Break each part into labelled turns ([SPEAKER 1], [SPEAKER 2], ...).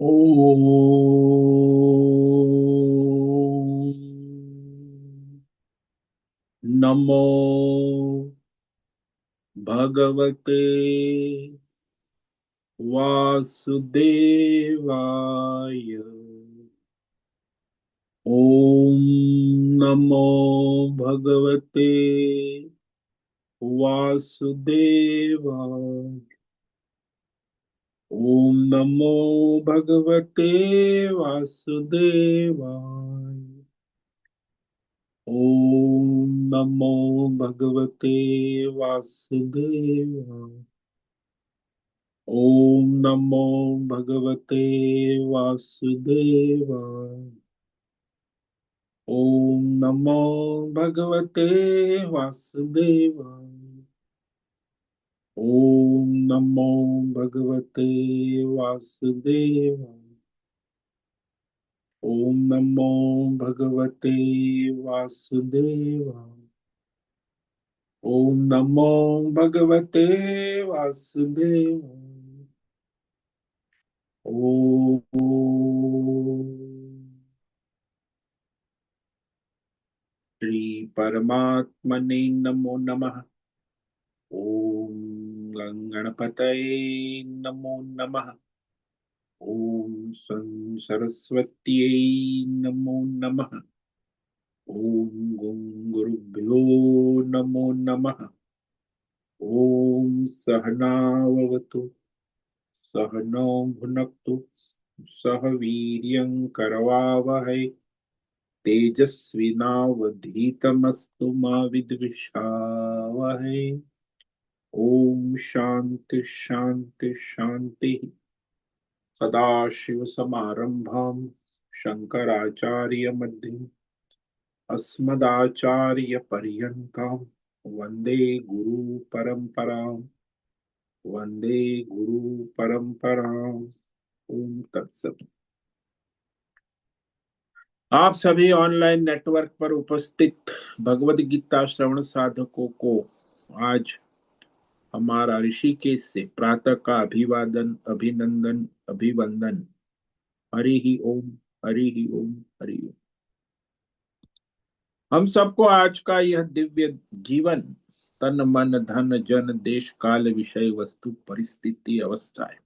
[SPEAKER 1] ओम नमो भगवते वासुदेवाय। ओम नमो भगवते वासुदेवाय। ओम नमो भगवते वासुदेवाय। ओम नमो भगवते वासुदेवाय। ओम नमो भगवते वासुदेवाय। ओम नमो भगवते वासुदेवाय। ओम नमो भगवते वासुदेवाय। ओम नमो भगवते वासुदेवाय। ओम नमो भगवते वासुदेवाय। ओम श्री परमात्मने नमो नमः। ओम गणपतये नमो नमः। ओम सरस्वत्यै नमो नमः। ओम गुरुभ्यो नमो नमः। ओम सहनाववतु सहनौ भुनक्तु सह वीर्यं करवावहै तेजस्विनावधीतमस्तु मा विद्विषावहै। ओम शांति शांति शांति। सदाशिव समारंभां शंकराचार्य मध्यम अस्मदाचार्य पर्यन्तां वंदे गुरु परंपरां। वंदे गुरु परंपरां। ओम तत्सत। आप सभी ऑनलाइन नेटवर्क पर उपस्थित भगवद गीता श्रवण साधकों को आज हमारा ऋषिकेश से प्रातः का अभिवादन अभिनंदन अभिवंदन। हरि ही ओम। हरि ही ओम। हरि ओम। हम सबको आज का यह दिव्य जीवन तन मन धन जन देश काल विषय वस्तु परिस्थिति अवस्थाएं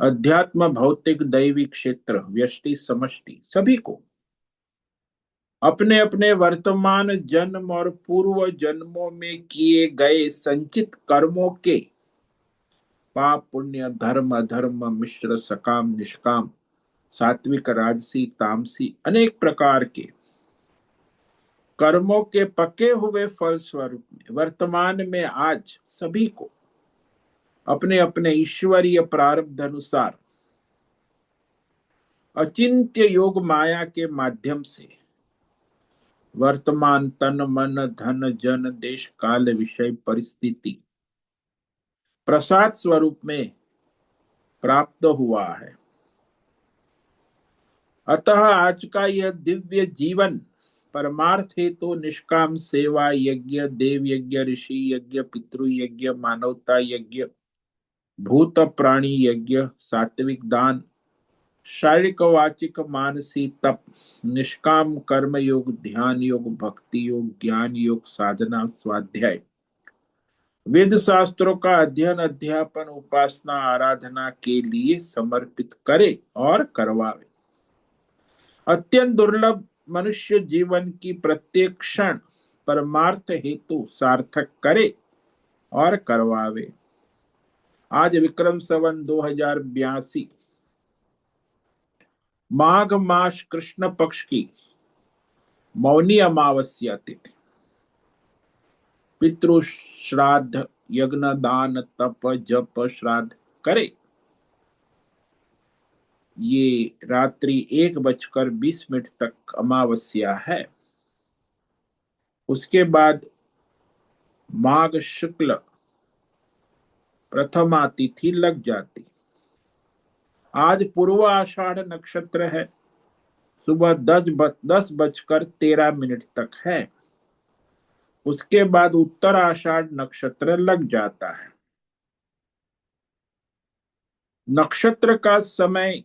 [SPEAKER 1] अध्यात्म भौतिक दैवी क्षेत्र व्यष्टि समष्टि सभी को अपने अपने वर्तमान जन्म और पूर्व जन्मों में किए गए संचित कर्मों के पाप पुण्य धर्म अधर्म मिश्र सकाम निष्काम सात्विक राजसी तामसी अनेक प्रकार के कर्मों के पके हुए फल स्वरूप में वर्तमान में आज सभी को अपने अपने ईश्वरीय प्रारब्ध अनुसार अचिंत्य योग माया के माध्यम से वर्तमान तन मन धन जन देश काल विषय परिस्थिति प्रसाद स्वरूप में प्राप्त हुआ है। अतः आज का यह दिव्य जीवन परमार्थ हेतु निष्काम सेवा यज्ञ देव यज्ञ ऋषि यज्ञ पितृ यज्ञ मानवता यज्ञ भूत प्राणी यज्ञ सात्विक दान शारीरिक वाचिक मानसी तप निष्काम कर्म योग ध्यान योग भक्ति योग ज्ञान योग साधना स्वाध्याय वेद शास्त्रों का अध्ययन अध्यापन उपासना आराधना के लिए समर्पित करे और करवावे। अत्यंत दुर्लभ मनुष्य जीवन की प्रत्येक क्षण परमार्थ हेतु सार्थक करे और करवावे। आज विक्रम संवत 2082 माघ मास कृष्ण पक्ष की मौनी अमावस्या तिथि पितृ श्राद्ध यज्ञ दान तप जप श्राद्ध करे। ये रात्रि 1:20 तक अमावस्या है। उसके बाद माघ शुक्ल प्रथमा तिथि लग जाती। आज पूर्व आषाढ़ नक्षत्र है। सुबह 10:13 तक है। उसके बाद उत्तर आषाढ़ नक्षत्र लग जाता है। नक्षत्र का समय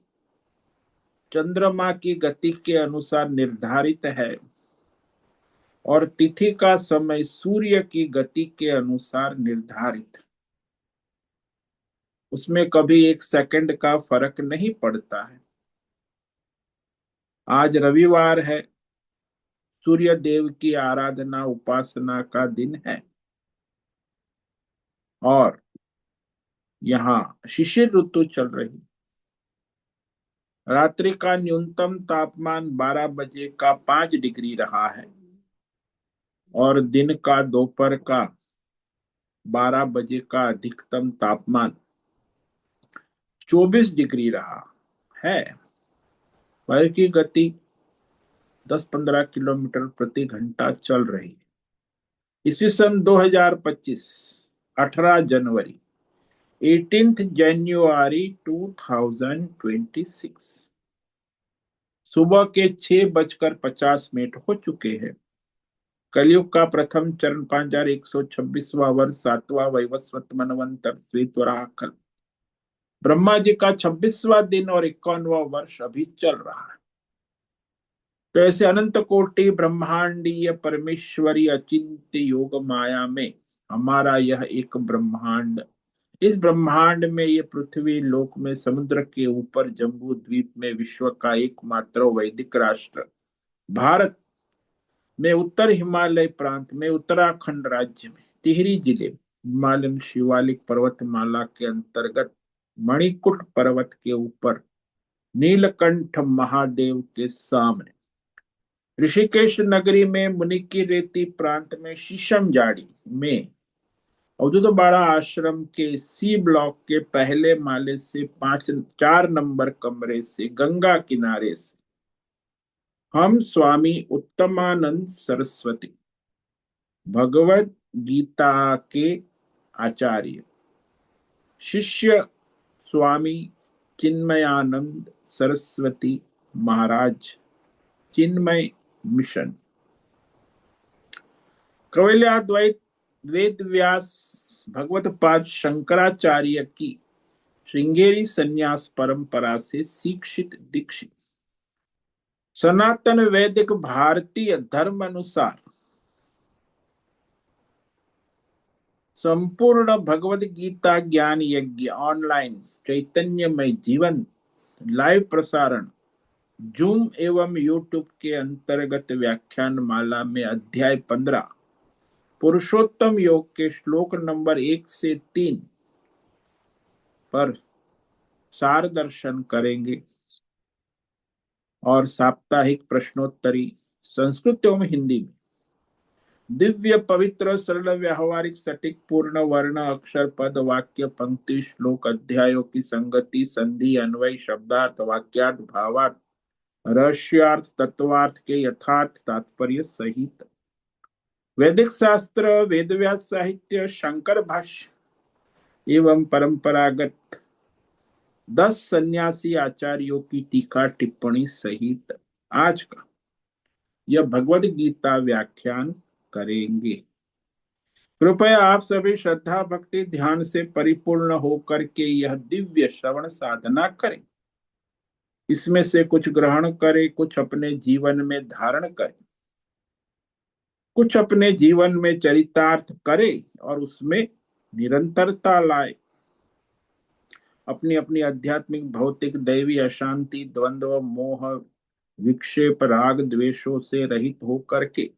[SPEAKER 1] चंद्रमा की गति के अनुसार निर्धारित है और तिथि का समय सूर्य की गति के अनुसार निर्धारित है। उसमें कभी एक सेकंड का फर्क नहीं पड़ता है। आज रविवार है, सूर्य देव की आराधना उपासना का दिन है और यहाँ शिशिर ऋतु चल रही। रात्रि का न्यूनतम तापमान 12 बजे का 5 डिग्री रहा है और दिन का दोपहर का 12 बजे का अधिकतम तापमान 24 डिग्री रहा है। वायु की गति 10-15 किलोमीटर प्रति घंटा चल रही है। ईस्वी सन 2025, 18 जनवरी, 18 जनवरी 2026, सुबह के 6:50 हो चुके हैं। कलयुग का प्रथम चरण 5126वां वर्ष, 7वां वैवस्वत मनवंतर श्वेत वराह। ब्रह्मा जी का 26वां दिन और 51वां वर्ष अभी चल रहा है। तो ऐसे अनंत कोटि ब्रह्मांडीय परमेश्वरी अचिंत्य योग माया में हमारा यह एक ब्रह्मांड, इस ब्रह्मांड में ये पृथ्वी लोक में समुद्र के ऊपर जम्बू द्वीप में विश्व का एकमात्र वैदिक राष्ट्र भारत में उत्तर हिमालय प्रांत में उत्तराखंड राज्य में टिहरी जिले में हिमालयन शिवालिक पर्वतमाला के अंतर्गत मणिकुट पर्वत के ऊपर नीलकंठ महादेव के सामने ऋषिकेश नगरी में मुनि की रेती प्रांत में शीशम जाड़ी में अवधूतबाड़ा आश्रम के सी ब्लॉक के पहले माले से 4 नंबर कमरे से गंगा किनारे से हम स्वामी उत्तमानंद सरस्वती भगवत गीता के आचार्य शिष्य स्वामी चिन्मयानंद सरस्वती महाराज चिन्मय मिशन कौलियाद्वैत वेद व्यास भगवत पाद शंकराचार्य की श्रृंगेरी संन्यास परंपरा से शिक्षित दीक्षित सनातन वैदिक भारतीय धर्म अनुसार संपूर्ण भगवत गीता ज्ञान यज्ञ ऑनलाइन चैतन्यमय जीवन लाइव प्रसारण जूम एवं यूट्यूब के अंतर्गत व्याख्यान माला में अध्याय 15 पुरुषोत्तम योग के श्लोक नंबर 1 से 3 पर सार दर्शन करेंगे और साप्ताहिक प्रश्नोत्तरी संस्कृत एवं हिंदी में दिव्य पवित्र सरल व्यावहारिक सटीक पूर्ण वर्ण अक्षर पद वाक्य पंक्ति श्लोक अध्यायों की संगति संधि अन्वय शब्दार्थ वाक्यार्थ भावार्थ रहस्यार्थ तत्वार्थ के यथार्थ तात्पर्य सहित वैदिक शास्त्र वेदव्यास साहित्य शंकर भाष्य एवं परंपरागत 10 सन्यासी आचार्यों की टीका टिप्पणी सहित आज का यह भगवद गीता व्याख्यान करेंगे। कृपया आप सभी श्रद्धा भक्ति ध्यान से परिपूर्ण होकर के यह दिव्य श्रवण साधना करें। इसमें से कुछ ग्रहण करें, कुछ अपने जीवन में धारण करें, कुछ अपने जीवन में चरितार्थ करें और उसमें निरंतरता लाए। अपनी अपनी आध्यात्मिक भौतिक दैवी अशांति द्वंद्व मोह विक्षेप राग द्वेषों से रहित होकर के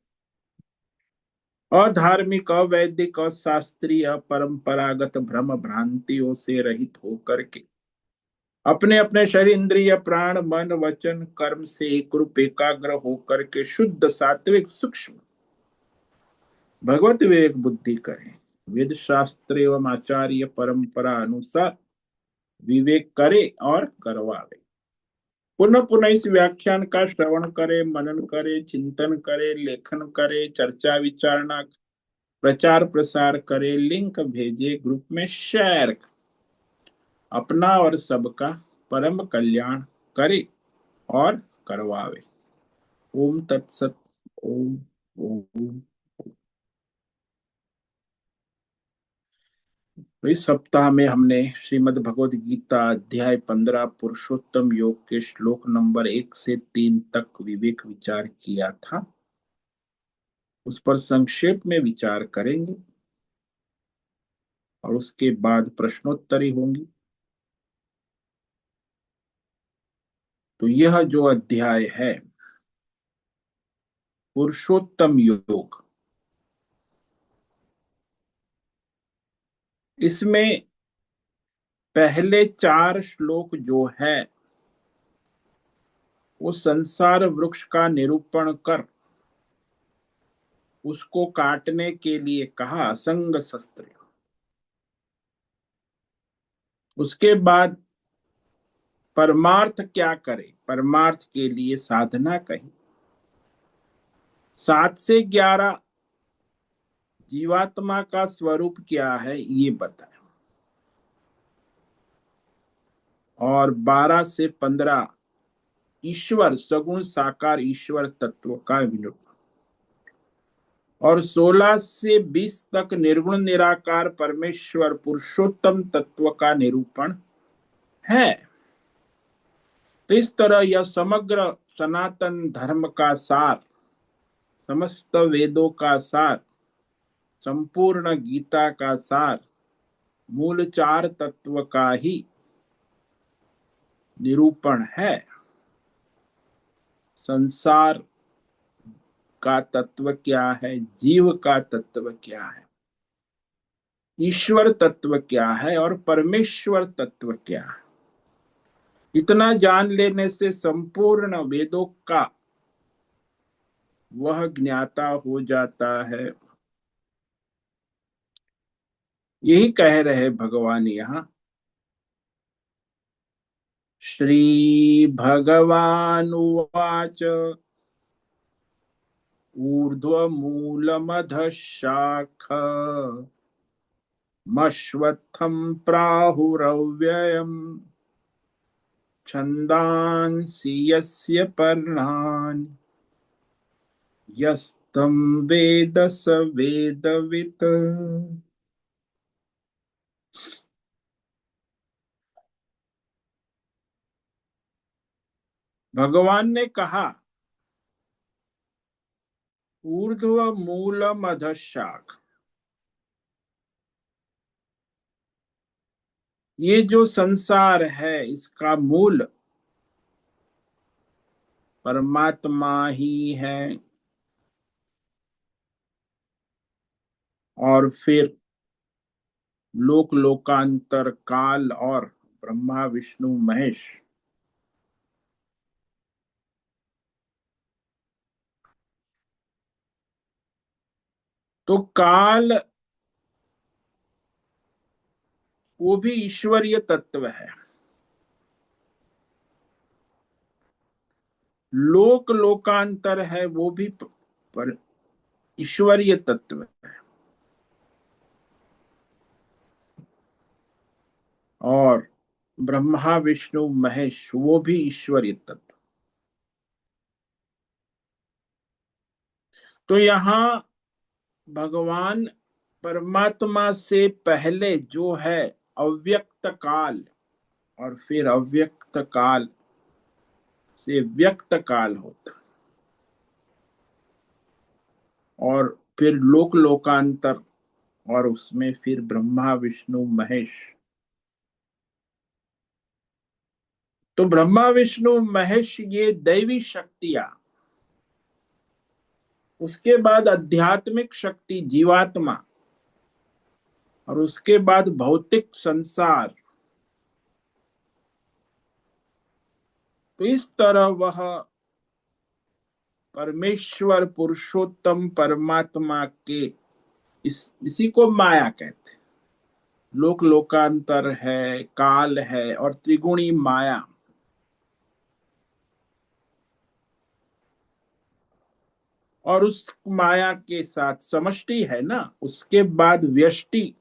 [SPEAKER 1] अधार्मिक अवैदिक अशास्त्रीय परंपरागत भ्रम भ्रांतियों से रहित होकर के अपने अपने शरीर इंद्रिय प्राण मन वचन कर्म से एक रूप एकाग्र होकर के शुद्ध सात्विक सूक्ष्म भगवत विवेक बुद्धि करें। वेद शास्त्र एवं आचार्य परंपरा अनुसार विवेक करे और करवावे। पुनः पुनः इस व्याख्यान का श्रवण करे, मनन करे, चिंतन करे, लेखन करे, चर्चा विचारणा प्रचार प्रसार करे, लिंक भेजे, ग्रुप में शेयर, अपना और सबका परम कल्याण करे और करवावे। ओम तत्सत। ओम। ओम। तो इस सप्ताह में हमने श्रीमद् भगवद गीता अध्याय 15 पुरुषोत्तम योग के श्लोक नंबर 1 से 3 तक विवेक विचार किया था। उस पर संक्षेप में विचार करेंगे और उसके बाद प्रश्नोत्तरी होंगी। तो यह जो अध्याय है पुरुषोत्तम योग, इसमें पहले 4 श्लोक जो है वो संसार वृक्ष का निरूपण कर उसको काटने के लिए कहा असंग शस्त्र। उसके बाद परमार्थ क्या करे, परमार्थ के लिए साधना कही। 7 से 11 जीवात्मा का स्वरूप क्या है ये बताया, और 12 से 15 ईश्वर सगुण साकार ईश्वर तत्व का विनिरूपण, और 16 से 20 तक निर्गुण निराकार परमेश्वर पुरुषोत्तम तत्व का निरूपण है। तो इस तरह यह समग्र सनातन धर्म का सार, समस्त वेदों का सार, संपूर्ण गीता का सार, मूल 4 तत्व का ही निरूपण है। संसार का तत्व क्या है, जीव का तत्व क्या है, ईश्वर तत्व क्या है और परमेश्वर तत्व क्या है, इतना जान लेने से संपूर्ण वेदों का वह ज्ञाता हो जाता है। यही कह रहे भगवान यहाँ। श्री भगवानुवाच ऊर्ध्वमूलमधः शाखा मश्वत्थं प्राहुरव्ययम् छन्दांसि यस्य पर्णानि यस्तं वेद स वेदवित्। भगवान ने कहा ऊर्ध्व मूलम अधः शाख, ये जो संसार है इसका मूल परमात्मा ही है, और फिर लोक लोकांतर काल और ब्रह्मा विष्णु महेश। तो काल वो भी ईश्वरीय तत्व है, लोक लोकांतर है वो भी पर ईश्वरीय तत्व है, और ब्रह्मा विष्णु महेश वो भी ईश्वरीय तत्व। तो यहाँ भगवान परमात्मा से पहले जो है अव्यक्त काल, और फिर अव्यक्त काल से व्यक्त काल होता, और फिर लोक लोकांतर, और उसमें फिर ब्रह्मा विष्णु महेश। तो ब्रह्मा विष्णु महेश ये दैवी शक्तियां, उसके बाद आध्यात्मिक शक्ति जीवात्मा, और उसके बाद भौतिक संसार। तो इस तरह वह परमेश्वर पुरुषोत्तम परमात्मा के इसी को माया कहते हैं। लोक लोकांतर है, काल है और त्रिगुणी माया। और उस माया के साथ समष्टि है ना, उसके बाद व्यष्टि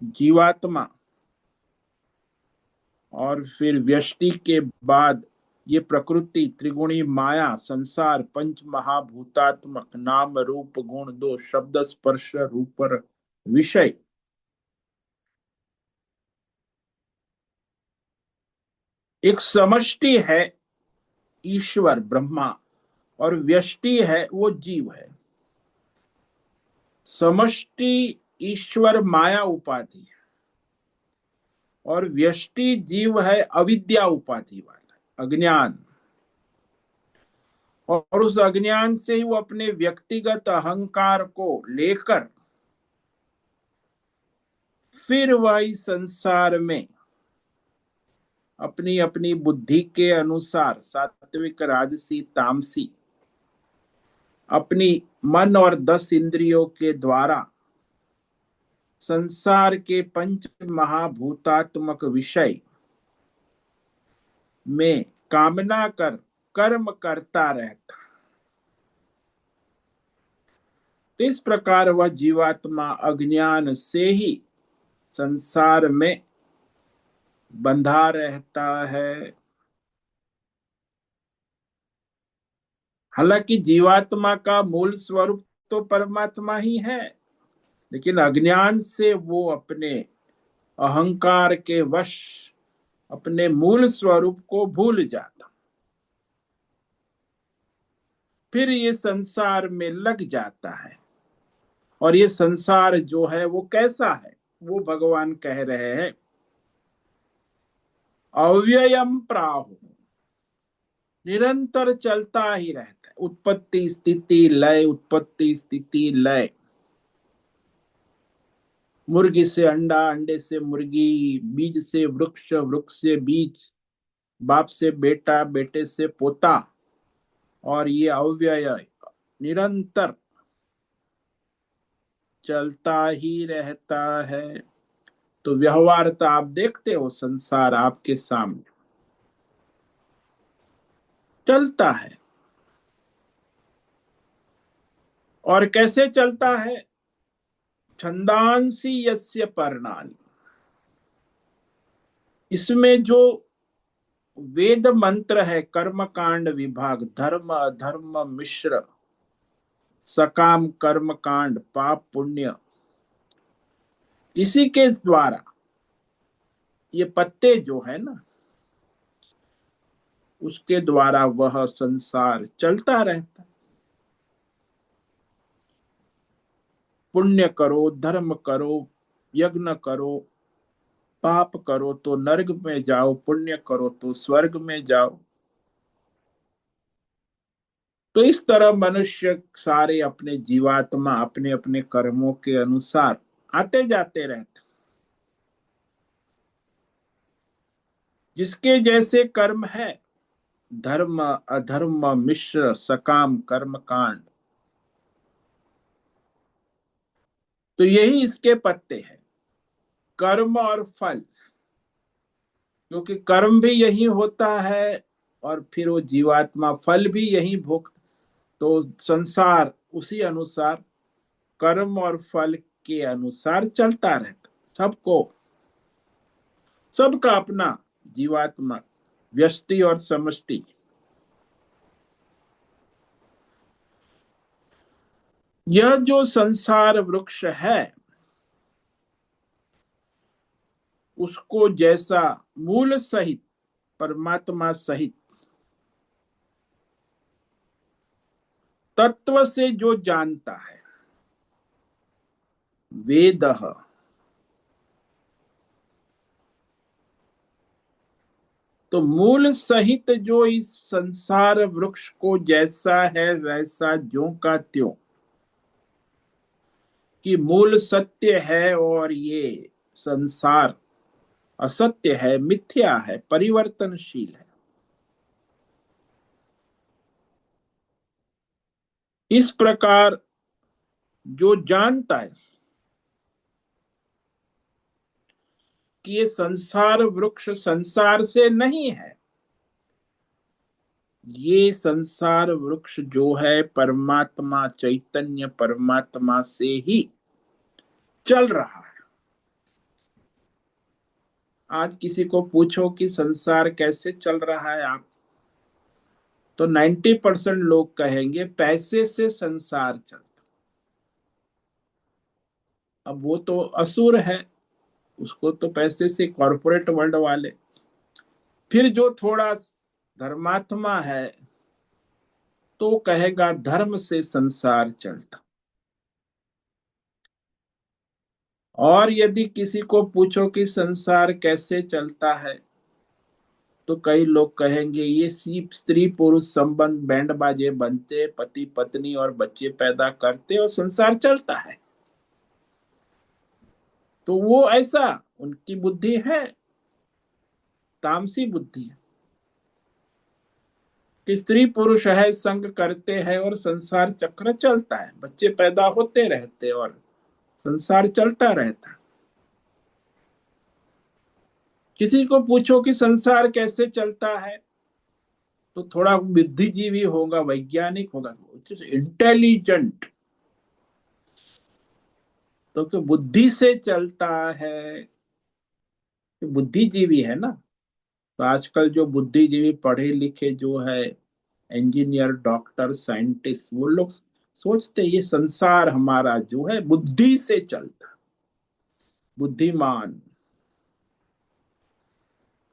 [SPEAKER 1] जीवात्मा, और फिर व्यष्टि के बाद ये प्रकृति त्रिगुणी माया संसार पंच महाभूतात्मक नाम रूप गुण दो शब्द स्पर्श रूप विषय। एक समष्टि है ईश्वर ब्रह्मा, और व्यष्टि है वो जीव है। समष्टि ईश्वर माया उपाधि, और व्यष्टि जीव है अविद्या उपाधि वाला, अज्ञान। और उस अज्ञान से ही वो अपने व्यक्तिगत अहंकार को लेकर फिर वही संसार में अपनी अपनी बुद्धि के अनुसार सात्विक राजसी तामसी अपनी मन और 10 इंद्रियों के द्वारा संसार के पंच महाभूतात्मक विषय में कामना कर कर्म करता रहता। तो इस प्रकार वह जीवात्मा अज्ञान से ही संसार में बंधा रहता है। हालांकि जीवात्मा का मूल स्वरूप तो परमात्मा ही है, लेकिन अज्ञान से वो अपने अहंकार के वश अपने मूल स्वरूप को भूल जाता, फिर ये संसार में लग जाता है। और ये संसार जो है वो कैसा है, वो भगवान कह रहे हैं अव्ययम प्राहु, निरंतर चलता ही रहता है। उत्पत्ति स्थिति लय, उत्पत्ति स्थिति लय। मुर्गी से अंडा, अंडे से मुर्गी, बीज से वृक्ष, वृक्ष से बीज, बाप से बेटा, बेटे से पोता, और ये अव्यय निरंतर चलता ही रहता है। तो व्यवहारता आप देखते हो, संसार आपके सामने चलता है। और कैसे चलता है? छंदांसी यस्य पर्णानि, इसमें जो वेद मंत्र है, कर्म कांड विभाग, धर्म अधर्म मिश्र, सकाम कर्म कांड, पाप पुण्य, इसी के द्वारा ये पत्ते जो है ना, उसके द्वारा वह संसार चलता रहता। पुण्य करो, धर्म करो, यज्ञ करो, पाप करो तो नरक में जाओ, पुण्य करो तो स्वर्ग में जाओ। तो इस तरह मनुष्य सारे अपने जीवात्मा अपने अपने कर्मों के अनुसार आते जाते रहते। जिसके जैसे कर्म है, धर्म अधर्म मिश्र सकाम कर्म कांड, तो यही इसके पत्ते हैं, कर्म और फल। क्योंकि कर्म भी यही होता है, और फिर वो जीवात्मा फल भी यही भोग। तो संसार उसी अनुसार कर्म और फल के अनुसार चलता रहता। सबको, सबका अपना जीवात्मा, व्यष्टि और समष्टि। यह जो संसार वृक्ष है, उसको जैसा मूल सहित परमात्मा सहित तत्व से जो जानता है, वेदः, तो मूल सहित जो इस संसार वृक्ष को जैसा है वैसा ज्यों का त्यों, कि मूल सत्य है और ये संसार असत्य है, मिथ्या है, परिवर्तनशील है, इस प्रकार जो जानता है कि ये संसार वृक्ष संसार से नहीं है, ये संसार वृक्ष जो है परमात्मा चैतन्य परमात्मा से ही चल रहा है। आज किसी को पूछो कि संसार कैसे चल रहा है आप, तो 90% लोग कहेंगे पैसे से संसार चलता। अब वो तो असुर है, उसको तो पैसे से, कॉरपोरेट वर्ल्ड वाले फिर जो थोड़ा धर्मात्मा है तो कहेगा धर्म से संसार चलता। और यदि किसी को पूछो कि संसार कैसे चलता है तो कई लोग कहेंगे ये स्त्री पुरुष संबंध, बैंड बाजे बनते, पति पत्नी और बच्चे पैदा करते और संसार चलता है। तो वो ऐसा उनकी बुद्धि है, तामसी बुद्धि है कि स्त्री पुरुष है, संग करते हैं और संसार चक्र चलता है, बच्चे पैदा होते रहते और संसार चलता रहता है। किसी को पूछो कि संसार कैसे चलता है तो थोड़ा बुद्धिजीवी होगा, वैज्ञानिक होगा, इंटेलिजेंट, तो कि बुद्धि से चलता है, कि बुद्धिजीवी है ना। तो आजकल जो बुद्धिजीवी पढ़े लिखे जो है, इंजीनियर, डॉक्टर, साइंटिस्ट, वो लोग सोचते ये संसार हमारा जो है बुद्धि से चलता, बुद्धिमान।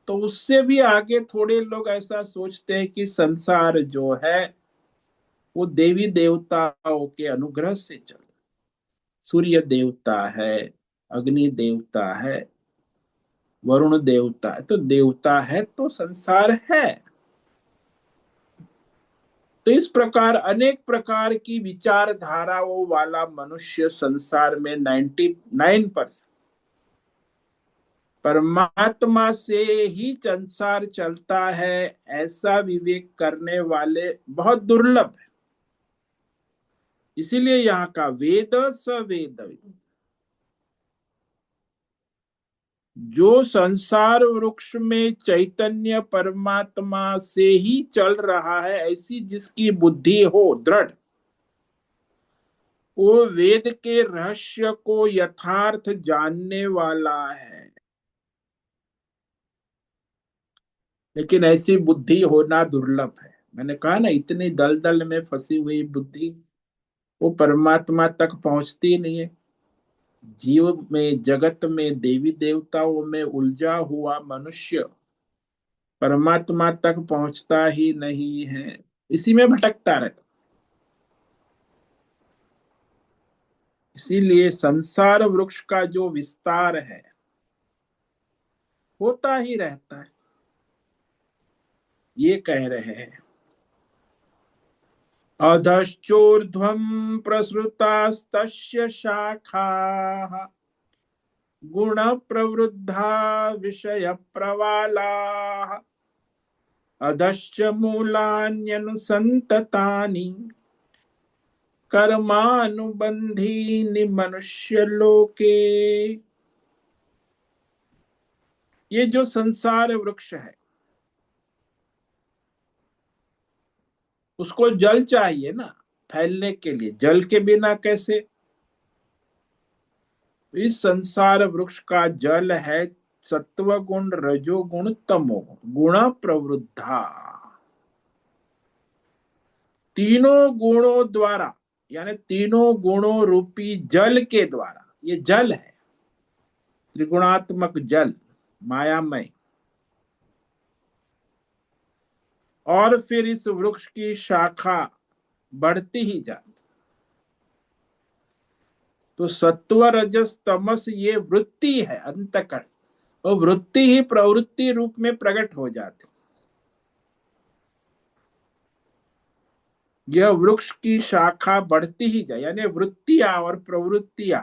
[SPEAKER 1] तो उससे भी आगे थोड़े लोग ऐसा सोचते हैं कि संसार जो है वो देवी देवताओं के अनुग्रह से चल, सूर्य देवता है, अग्नि देवता है, वरुण देवता है, तो देवता है तो संसार है। तो इस प्रकार अनेक प्रकार की विचारधाराओं वाला मनुष्य संसार में 99% परमात्मा से ही संसार चलता है, ऐसा विवेक करने वाले बहुत दुर्लभ है। इसीलिए यहाँ का वेद सवेद, जो संसार वृक्ष में चैतन्य परमात्मा से ही चल रहा है, ऐसी जिसकी बुद्धि हो दृढ़, वो वेद के रहस्य को यथार्थ जानने वाला है। लेकिन ऐसी बुद्धि होना दुर्लभ है। मैंने कहा ना, इतनी दलदल में फंसी हुई बुद्धि वो परमात्मा तक पहुंचती नहीं है। जीव में, जगत में, देवी देवताओं में उलझा हुआ मनुष्य परमात्मा तक पहुंचता ही नहीं है, इसी में भटकता रहता। इसीलिए संसार वृक्ष का जो विस्तार है होता ही रहता है। ये कह रहे हैं अधश्चोर्ध्वं प्रसृतास्तस्य शाखाः गुण प्रवृद्धा विषय प्रवालाः अधश्च मूलान्यनुसन्ततानि कर्मानुबंधीनि मनुष्य लोके। ये जो संसार वृक्ष है उसको जल चाहिए ना फैलने के लिए, जल के बिना कैसे। इस संसार वृक्ष का जल है सत्व गुण, रजोगुण, तमोगुण, गुण प्रवृद्धा। तीनों गुणों द्वारा, यानी तीनों गुणों रूपी जल के द्वारा, ये जल है त्रिगुणात्मक जल, मायामय। और फिर इस वृक्ष की शाखा बढ़ती ही जाती। तो सत्व रजस तमस ये वृत्ति है, अंतकरण, और वृत्ति ही प्रवृत्ति रूप में प्रकट हो जाती। यह वृक्ष की शाखा बढ़ती ही जाए, यानी वृत्तियां और प्रवृत्तियां,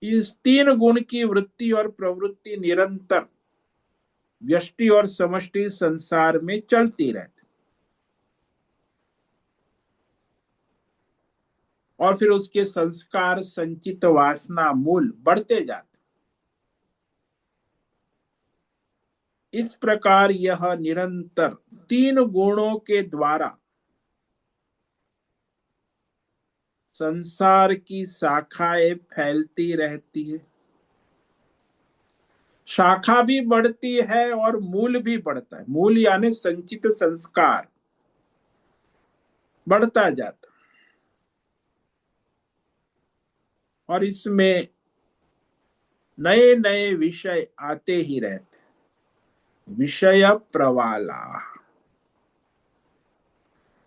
[SPEAKER 1] इस तीन गुण की वृत्ति और प्रवृत्ति निरंतर व्यष्टि और समष्टि संसार में चलती रहती। और फिर उसके संस्कार, संचित वासना, मूल बढ़ते जाते। इस प्रकार यह निरंतर तीन गुणों के द्वारा संसार की शाखाएं फैलती रहती है। शाखा भी बढ़ती है और मूल भी बढ़ता है। मूल यानी संचित संस्कार बढ़ता जाता, और इसमें नए नए विषय आते ही रहते। विषय प्रवाला।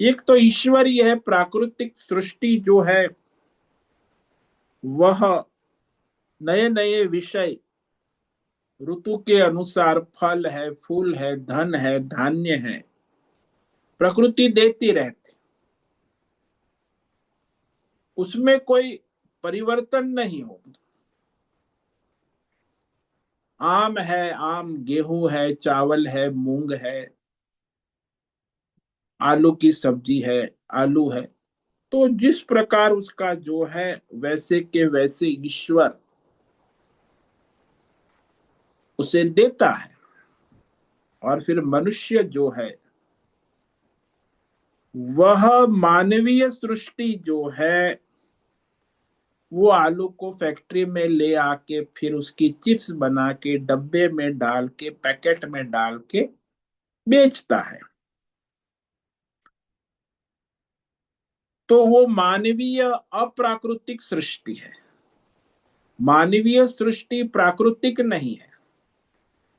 [SPEAKER 1] एक तो ईश्वरीय है, प्राकृतिक सृष्टि जो है वह नए नए विषय, ऋतु के अनुसार फल है, फूल है, धन है, धान्य है, प्रकृति देती रहती, उसमें कोई परिवर्तन नहीं हो। आम है, आम, गेहूं है, चावल है, मूंग है, आलू की सब्जी है, आलू है। तो जिस प्रकार उसका जो है वैसे के वैसे ईश्वर उसे देता है। और फिर मनुष्य जो है वह मानवीय सृष्टि जो है वो आलू को फैक्ट्री में ले आके फिर उसकी चिप्स बना के डब्बे में डाल के पैकेट में डाल के बेचता है। तो वो मानवीय अप्राकृतिक सृष्टि है। मानवीय सृष्टि प्राकृतिक नहीं है।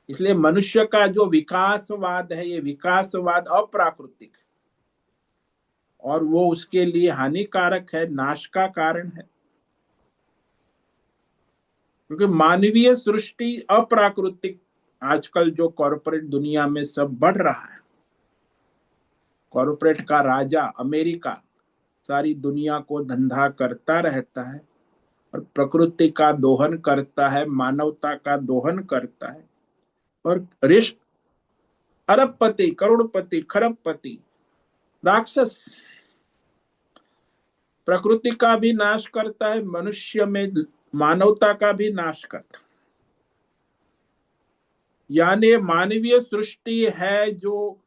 [SPEAKER 1] इसलिए मनुष्य का जो विकासवाद है ये विकासवाद अप्राकृतिक है और वो उसके लिए हानिकारक है, नाश का कारण है। क्योंकि मानवीय सृष्टि अप्राकृतिक आजकल जो कॉरपोरेट दुनिया में सब बढ़ रहा है। कॉरपोरेट का राजा अमेरिका सारी दुनिया को धंधा करता रहता है और प्रकृति का दोहन करता है, मानवता का दोहन करता है। और ऋष अरबपति, करोड़पति, खरबपति, राक्षस प्रकृति का भी नाश करता है, मनुष्य में मानवता का भी नाश करता है। यानी मानवीय सृष्टि है जो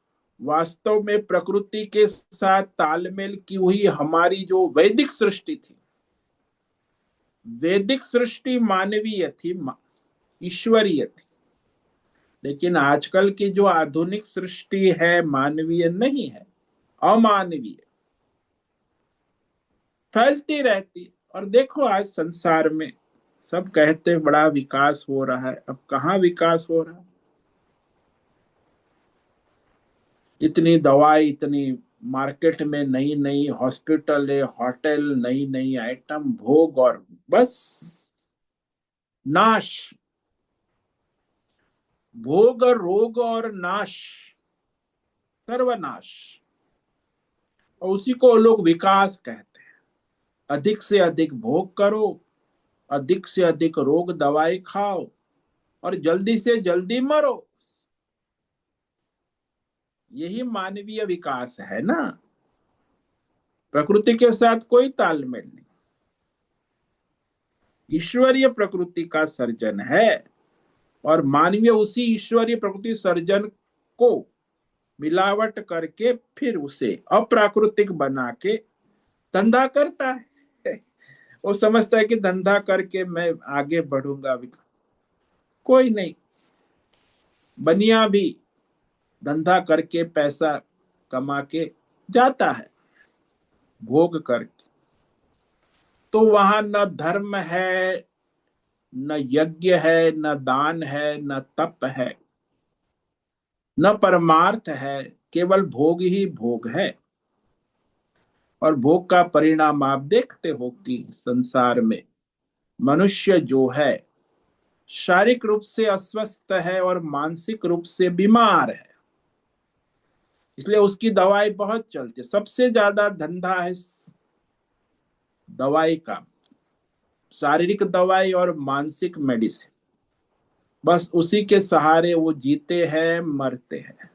[SPEAKER 1] वास्तव में प्रकृति के साथ तालमेल की हुई हमारी जो वैदिक सृष्टि थी। वैदिक सृष्टि मानवीय थी, ईश्वरीय थी। लेकिन आजकल की जो आधुनिक सृष्टि है मानवीय नहीं है, अमानवीय, फैलती रहती। और देखो आज संसार में सब कहते हैं बड़ा विकास हो रहा है, अब कहाँ विकास हो रहा है। इतनी दवाई, इतनी मार्केट में नई नई हॉस्पिटल है, होटल, नई नई आइटम, भोग और बस नाश, भोग, रोग और नाश, सर्वनाश। और उसी को लोग विकास कहते हैं। अधिक से अधिक भोग करो, अधिक से अधिक रोग दवाई खाओ और जल्दी से जल्दी मरो। यही मानवीय विकास है ना। प्रकृति के साथ कोई तालमेल नहीं। ईश्वरीय प्रकृति का सर्जन है और मानवीय उसी ईश्वरीय प्रकृति सर्जन को मिलावट करके फिर उसे अप्राकृतिक बना के धंधा करता है। वो समझता है कि धंधा करके मैं आगे बढ़ूंगा। कोई नहीं, बनिया भी धंधा करके पैसा कमा के जाता है, भोग करके। तो वहां न धर्म है, न यज्ञ है, न दान है, न तप है, न परमार्थ है, केवल भोग ही भोग है। और भोग का परिणाम आप देखते हो कि संसार में मनुष्य जो है शारीरिक रूप से अस्वस्थ है और मानसिक रूप से बीमार है। इसलिए उसकी दवाई बहुत चलती है। सबसे ज्यादा धंधा है दवाई का, शारीरिक दवाई और मानसिक मेडिसिन। बस उसी के सहारे वो जीते हैं, मरते हैं।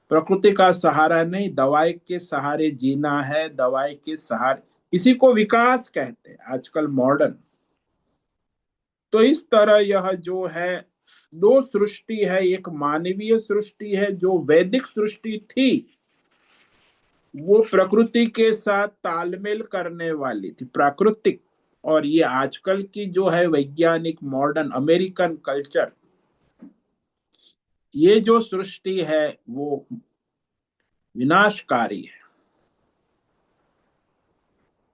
[SPEAKER 1] प्रकृति का सहारा नहीं, दवाई के सहारे जीना है, दवाई के सहारे। इसी को विकास कहते हैं आजकल मॉडर्न। तो इस तरह यह जो है दो सृष्टि है, एक मानवीय सृष्टि है जो वैदिक सृष्टि थी, वो प्रकृति के साथ तालमेल करने वाली थी, प्राकृतिक। और ये आजकल की जो है वैज्ञानिक मॉडर्न अमेरिकन कल्चर, ये जो सृष्टि है वो विनाशकारी है।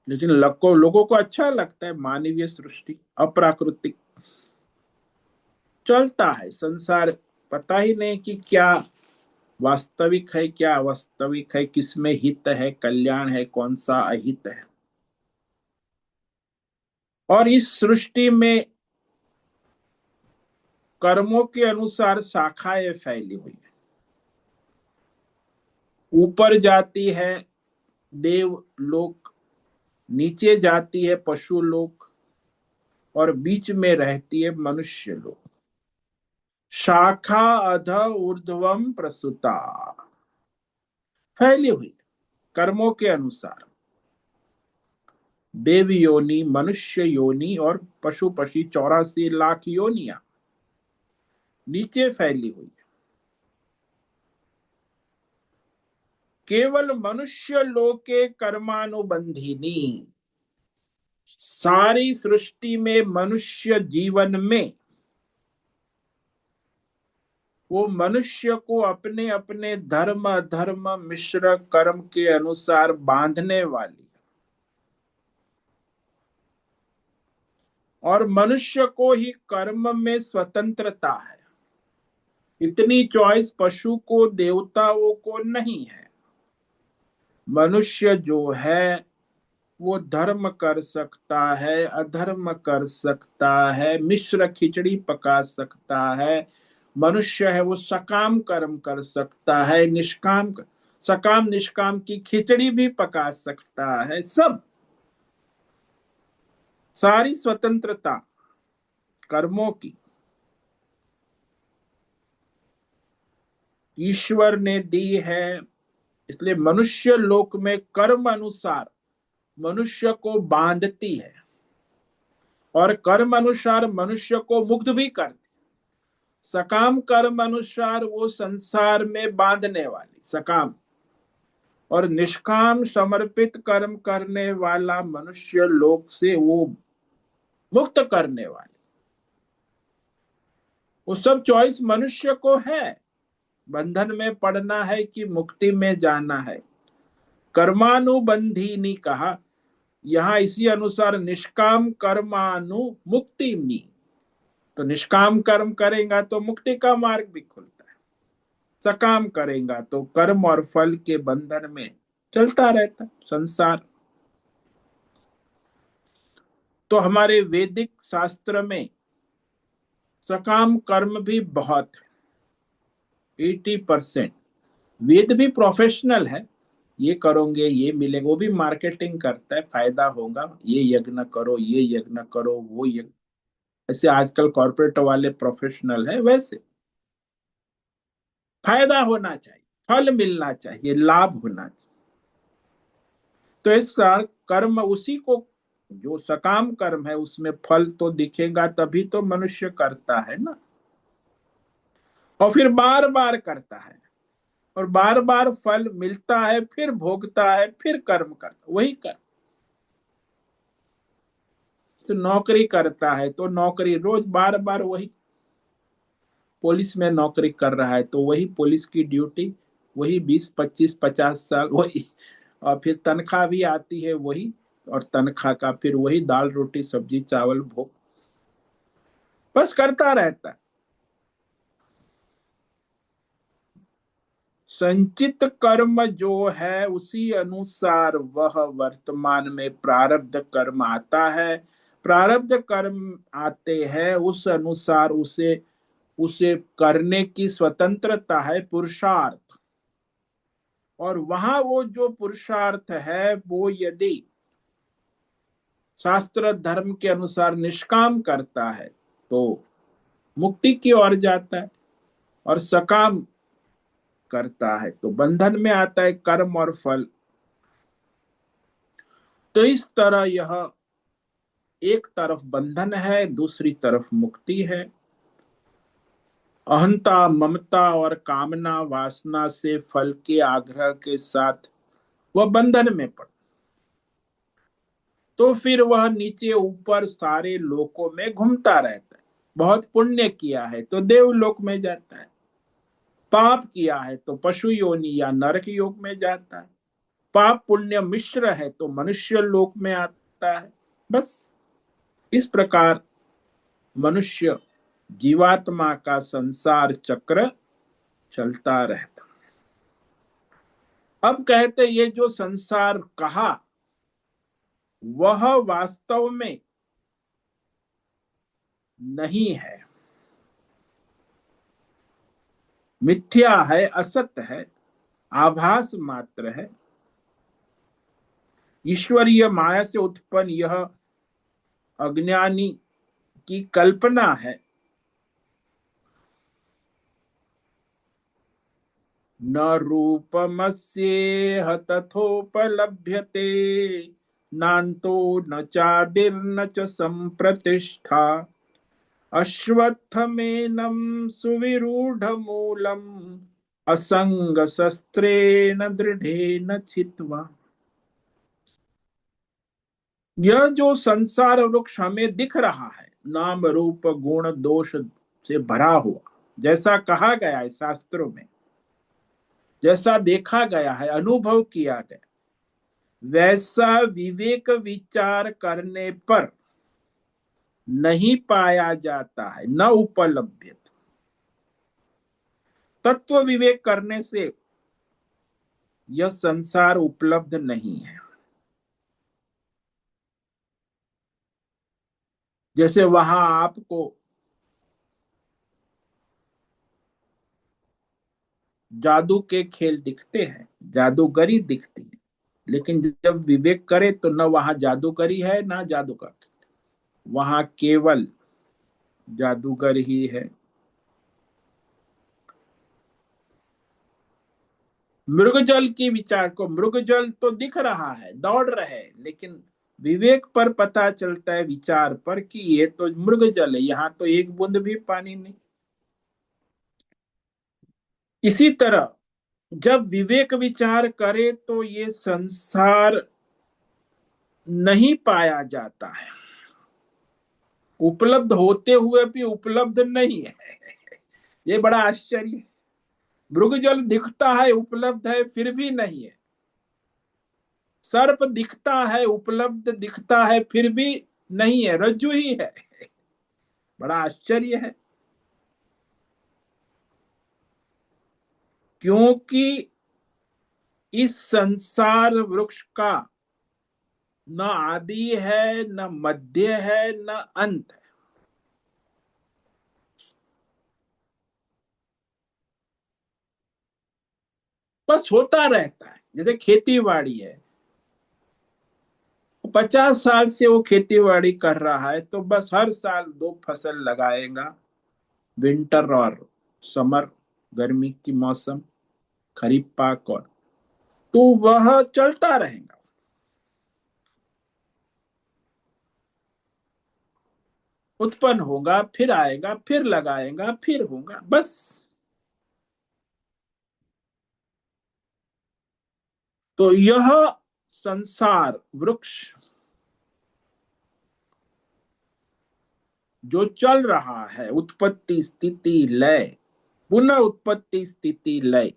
[SPEAKER 1] लेकिन लोगों को अच्छा लगता है मानवीय सृष्टि, अप्राकृतिक चलता है संसार। पता ही नहीं कि क्या वास्तविक है, क्या अवास्तविक है, किसमें हित है, कल्याण है, कौन सा अहित है। और इस सृष्टि में कर्मों के अनुसार शाखाएं फैली हुई है। ऊपर जाती है देव लोक, नीचे जाती है पशु लोक, और बीच में रहती है मनुष्य लोक। शाखा अध ऊर्ध्वम प्रसुता, फैली हुई कर्मों के अनुसार। देव योनि, मनुष्य योनि और पशु पक्षी 84 लाख योनियां नीचे फैली हुई है। केवल मनुष्य लोके कर्मानुबंधिनी, सारी सृष्टि में मनुष्य जीवन में वो मनुष्य को अपने अपने धर्म अधर्म मिश्र कर्म के अनुसार बांधने वाली, और मनुष्य को ही कर्म में स्वतंत्रता है। इतनी चॉइस पशु को देवताओं को नहीं है। मनुष्य जो है वो धर्म कर सकता है, अधर्म कर सकता है, मिश्र खिचड़ी पका सकता है। मनुष्य है वो सकाम कर्म कर सकता है, सकाम निष्काम की खिचड़ी भी पका सकता है। सब सारी स्वतंत्रता कर्मों की ईश्वर ने दी है। इसलिए मनुष्य लोक में कर्म अनुसार मनुष्य को बांधती है, और कर्म अनुसार मनुष्य को मुक्त भी करती। सकाम कर्म अनुसार वो संसार में बांधने वाली सकाम, और निष्काम समर्पित कर्म करने वाला मनुष्य लोक से वो मुक्त करने वाली। वो सब चॉइस मनुष्य को है, बंधन में पड़ना है कि मुक्ति में जाना है। कर्मानुबंधी नहीं कहा, यहां इसी अनुसार निष्काम कर्मानु मुक्ति नहीं। तो निष्काम कर्म करेगा तो मुक्ति का मार्ग भी खुलता है, सकाम करेगा तो कर्म और फल के बंधन में चलता रहता संसार। तो हमारे वैदिक शास्त्र में सकाम कर्म भी बहुत है, 80%। वेद भी प्रोफेशनल है, ये करोगे ये मिलेगा, वो भी मार्केटिंग करता है, फायदा होगा, ये यज्ञ करो, ये यज्ञ करो, वो यज्ञ। ऐसे आजकल कॉर्पोरेट वाले प्रोफेशनल है, वैसे फायदा होना चाहिए, फल मिलना चाहिए, लाभ होना चाहिए। तो इसका कर्म उसी को, जो सकाम कर्म है उसमें फल तो दिखेगा, तभी तो मनुष्य करता है ना। और फिर बार बार करता है, और बार बार फल मिलता है, फिर भोगता है, फिर कर्म करता, वही कर्म। तो नौकरी करता है तो नौकरी रोज बार बार वही। पुलिस में नौकरी कर रहा है तो वही पुलिस की ड्यूटी, वही 20 25 50 साल वही, और फिर तनख्वाह भी आती है वही, और तनख्वाह का फिर वही दाल रोटी सब्जी चावल भोग, बस करता रहता है। संचित कर्म जो है उसी अनुसार वह वर्तमान में प्रारब्ध कर्म आता है। प्रारब्ध कर्म आते हैं उस अनुसार उसे उसे करने की स्वतंत्रता है, पुरुषार्थ। और वहां वो जो पुरुषार्थ है वो यदि शास्त्र धर्म के अनुसार निष्काम करता है तो मुक्ति की ओर जाता है, और सकाम करता है तो बंधन में आता है, कर्म और फल। तो इस तरह यह एक तरफ बंधन है, दूसरी तरफ मुक्ति है। अहंता ममता और कामना वासना से फल के आग्रह के साथ वह बंधन में पड़, तो फिर वह नीचे ऊपर सारे लोकों में घूमता रहता है। बहुत पुण्य किया है तो देवलोक में जाता है, पाप किया है तो पशु योनि या नरक योग में जाता है, पाप पुण्य मिश्र है तो मनुष्य लोक में आता है। बस इस प्रकार मनुष्य जीवात्मा का संसार चक्र चलता रहता। अब कहते ये जो संसार कहा वह वास्तव में नहीं है, मिथ्या है, असत्य है, आभास मात्र है। ईश्वरीय माया से उत्पन्न यह अज्ञानी की कल्पना है। न रूपमस्येह तथोपलभ्यते, नान्तो न चादिर्न च संप्रतिष्ठा। अश्वत्थमेनं सुविरूढमूलम् असंग शस्त्रेण दृढ़ेन छित्त्वा। यह जो संसार वृक्ष हमें दिख रहा है, नाम रूप गुण दोष से भरा हुआ, जैसा कहा गया है शास्त्रों में, जैसा देखा गया है, अनुभव किया गया, वैसा विवेक विचार करने पर नहीं पाया जाता है, न उपलब्ध। तत्व विवेक करने से यह संसार उपलब्ध नहीं है। जैसे वहां आपको जादू के खेल दिखते हैं, जादूगरी दिखती है, लेकिन जब विवेक करे तो न वहां जादूगरी है ना जादूगर, वहां केवल जादूगर ही है। मृगजल की विचार को, मृगजल तो दिख रहा है, दौड़ रहे, लेकिन विवेक पर पता चलता है, विचार पर, कि ये तो मृगजल है, यहाँ तो एक बूंद भी पानी नहीं। इसी तरह जब विवेक विचार करे तो ये संसार नहीं पाया जाता है, उपलब्ध होते हुए भी उपलब्ध नहीं है। ये बड़ा आश्चर्य है। मृगजल दिखता है, उपलब्ध है, फिर भी नहीं है। सर्प दिखता है, उपलब्ध दिखता है, फिर भी नहीं है, रज्जु ही है। बड़ा आश्चर्य है। क्योंकि इस संसार वृक्ष का न आदि है, न मध्य है, न अंत है। बस होता रहता है। जैसे खेती बाड़ी है, 50 साल से वो खेती बाड़ी कर रहा है, तो बस हर साल दो फसल लगाएगा, विंटर और समर, गर्मी की मौसम, खरीफ पाक, और तो वह चलता रहेगा। उत्पन्न होगा, फिर आएगा, फिर लगाएगा, फिर होगा, बस। तो यह संसार वृक्ष जो चल रहा है, उत्पत्ति स्थिति लय, पुनः उत्पत्ति स्थिति लय,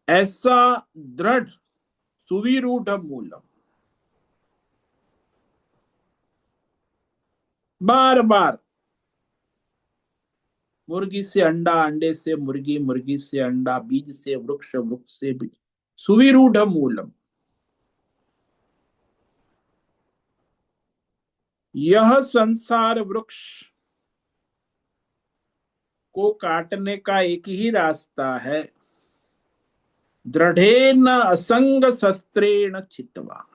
[SPEAKER 1] ऐसा दृढ़ सुविरूढ़ मूलम, बार बार मुर्गी से अंडा, अंडे से मुर्गी, मुर्गी से अंडा, बीज से वृक्ष, वृक्ष से बीज, सुविरूढ़ मूलम, यह संसार वृक्ष को काटने का एक ही रास्ता है, दृढ़ेन असंग शस्त्रेण छित्त्वा।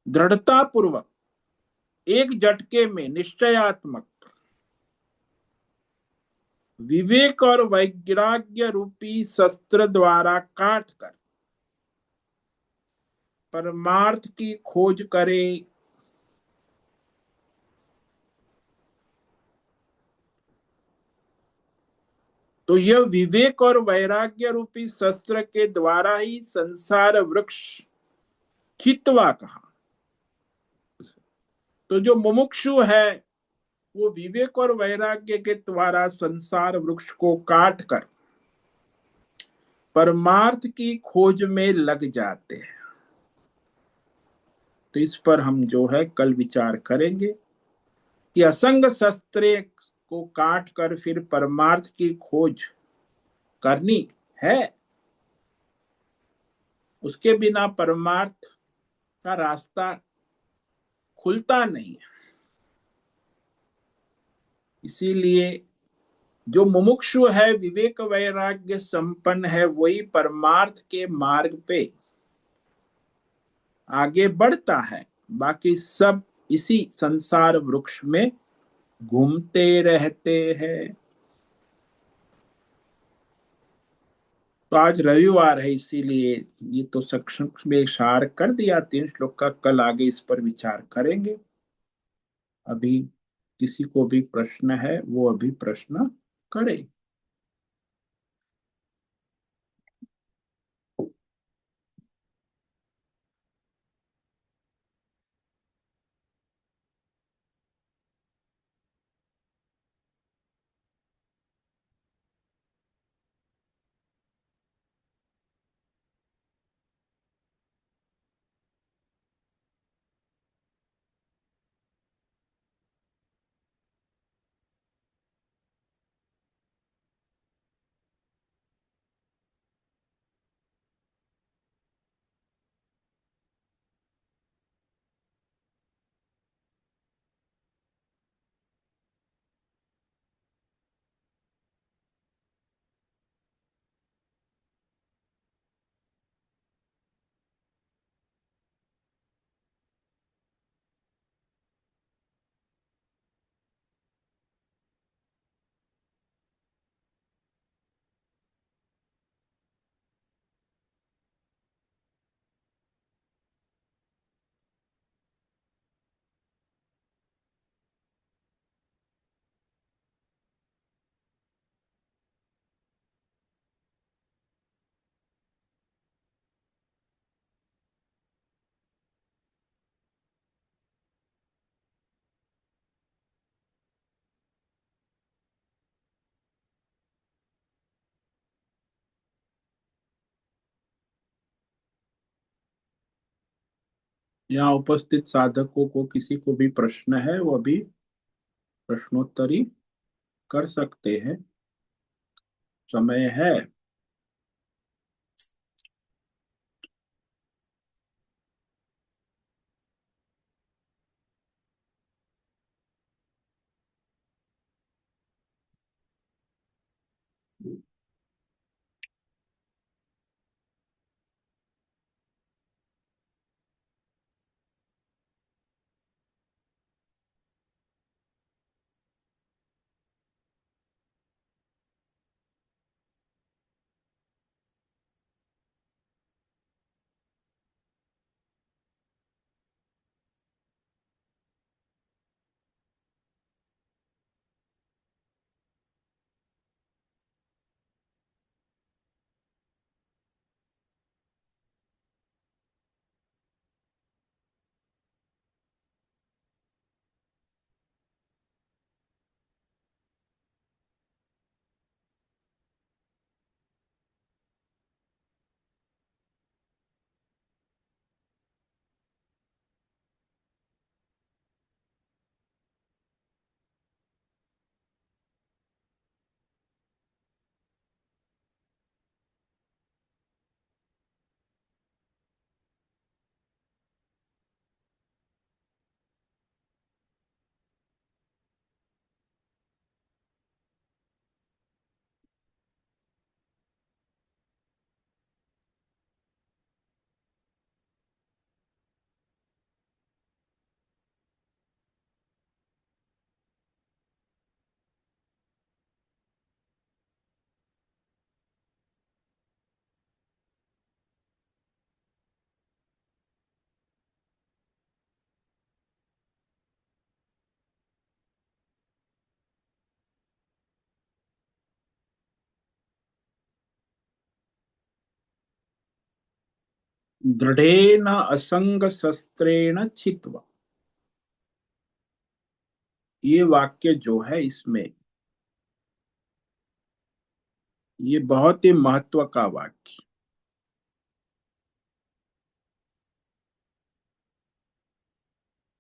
[SPEAKER 1] दृढ़ता पूर्वक, एक झटके में, निश्चयात्मक, विवेक और वैराग्य रूपी शस्त्र द्वारा काट कर परमार्थ की खोज करे। तो यह विवेक और वैराग्य रूपी शस्त्र के द्वारा ही संसार वृक्ष छित्त्वा कहा। तो जो मुमुक्षु है वो विवेक और वैराग्य के द्वारा संसार वृक्ष को काट कर परमार्थ की खोज में लग जाते हैं। तो इस पर हम जो है कल विचार करेंगे कि असंग शस्त्रे को काट कर फिर परमार्थ की खोज करनी है। उसके बिना परमार्थ का रास्ता खुलता नहीं। इसीलिए जो मुमुक्षु है, विवेक वैराग्य संपन्न है, वही परमार्थ के मार्ग पे आगे बढ़ता है। बाकी सब इसी संसार वृक्ष में घूमते रहते हैं। तो आज रविवार है, इसीलिए ये तो संक्षिप्त में सार कर दिया 3 श्लोक का। कल आगे इस पर विचार करेंगे। अभी किसी को भी प्रश्न है वो अभी प्रश्न करे। यहाँ उपस्थित साधकों को किसी को भी प्रश्न है वो अभी प्रश्नोत्तरी कर सकते हैं, समय है। दृढ़ेन असंग शस्त्रेण छित्त्वा, ये वाक्य जो है इसमें, ये बहुत ही महत्व का वाक्य।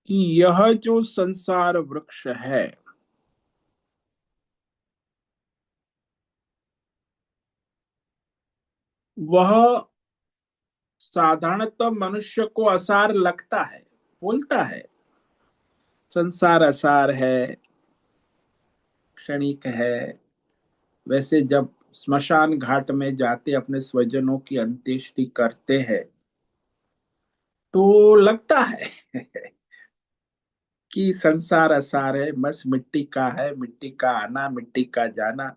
[SPEAKER 1] कि यह जो संसार वृक्ष है वह साधारणतः मनुष्य को असार लगता है, बोलता है संसार असार है, क्षणिक है। वैसे जब स्मशान घाट में जाते अपने स्वजनों की अंत्येष्टि करते हैं तो लगता है कि संसार असार है, बस मिट्टी का है, मिट्टी का आना, मिट्टी का जाना,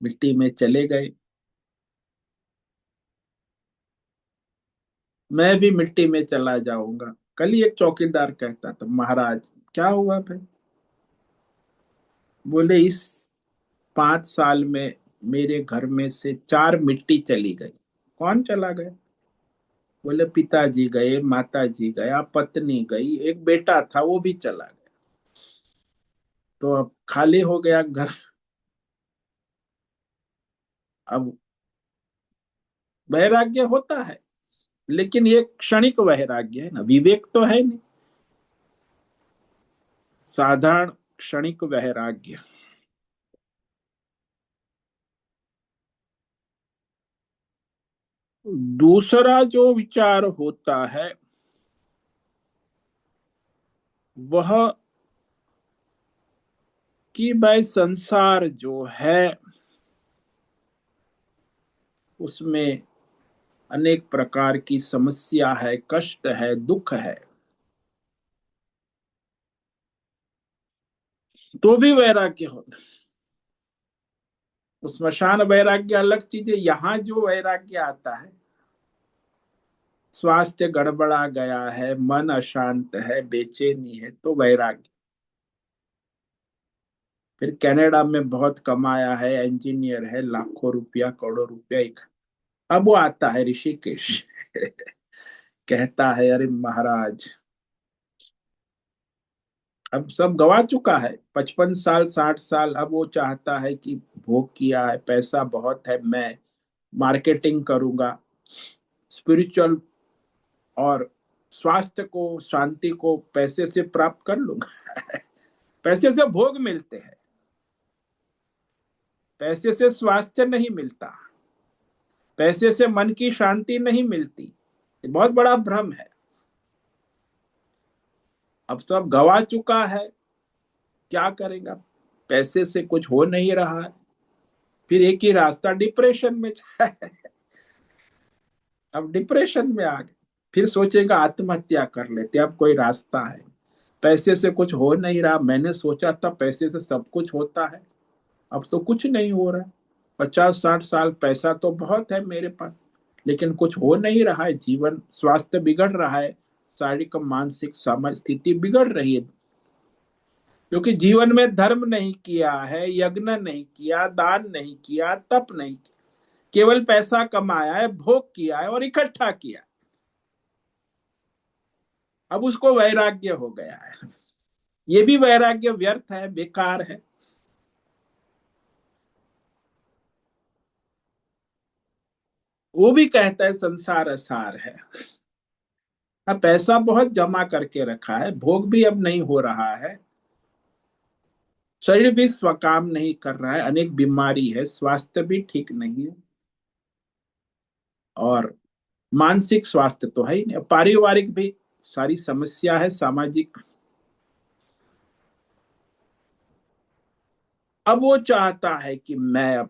[SPEAKER 1] मिट्टी में चले गए। मैं भी मिट्टी में चला जाऊंगा। कल ही एक चौकीदार कहता था, महाराज क्या हुआ भाई? बोले इस 5 साल में मेरे घर में से 4 मिट्टी चली गई। कौन चला गया? बोले पिताजी गए, माताजी गया, पत्नी गई, एक बेटा था वो भी चला गया। तो अब खाली हो गया घर। अब वैराग्य होता है, लेकिन ये क्षणिक वैराग्य है ना, विवेक तो है नहीं, साधारण क्षणिक वैराग्य। दूसरा जो विचार होता है वह कि भाई संसार जो है उसमें अनेक प्रकार की समस्या है, कष्ट है, दुख है, तो भी वैराग्य होता। स्मशान वैराग्य अलग चीज है, यहाँ जो वैराग्य आता है, स्वास्थ्य गड़बड़ा गया है, मन अशांत है, बेचैनी है, तो वैराग्य। फिर कनाडा में बहुत कमाया है, इंजीनियर है, लाखों रुपया करोड़ों रुपया एक। अब वो आता है ऋषिकेश कहता है अरे महाराज, अब सब गवा चुका है, 55 साल 60 साल, अब वो चाहता है कि भोग किया है, पैसा बहुत है, मैं मार्केटिंग करूंगा, स्पिरिचुअल और स्वास्थ्य को, शांति को पैसे से प्राप्त कर लूंगा पैसे से भोग मिलते हैं, पैसे से स्वास्थ्य नहीं मिलता, पैसे से मन की शांति नहीं मिलती। ये बहुत बड़ा भ्रम है। अब तो अब गवा चुका है, क्या करेगा? पैसे से कुछ हो नहीं रहा है, फिर एक ही रास्ता डिप्रेशन में जाए अब डिप्रेशन में आ गए, फिर सोचेगा आत्महत्या कर लेते, अब कोई रास्ता है? पैसे से कुछ हो नहीं रहा, मैंने सोचा था पैसे से सब कुछ होता है, अब तो कुछ नहीं हो रहा। 50 60 साल पैसा तो बहुत है मेरे पास, लेकिन कुछ हो नहीं रहा है, जीवन स्वास्थ्य बिगड़ रहा है, शारीरिक मानसिक समाज स्थिति बिगड़ रही है, क्योंकि जीवन में धर्म नहीं किया है, यज्ञ नहीं किया, दान नहीं किया, तप नहीं किया, केवल पैसा कमाया है, भोग किया है और इकट्ठा किया। अब उसको वैराग्य हो गया है। ये भी वैराग्य व्यर्थ है, बेकार है। वो भी कहता है संसार असार है। अब पैसा बहुत जमा करके रखा है, भोग भी अब नहीं हो रहा है, शरीर भी स्वकाम नहीं कर रहा है, अनेक बीमारी है, स्वास्थ्य भी ठीक नहीं है, और मानसिक स्वास्थ्य तो है ही नहीं, पारिवारिक भी सारी समस्या है, सामाजिक। अब वो चाहता है कि मैं अब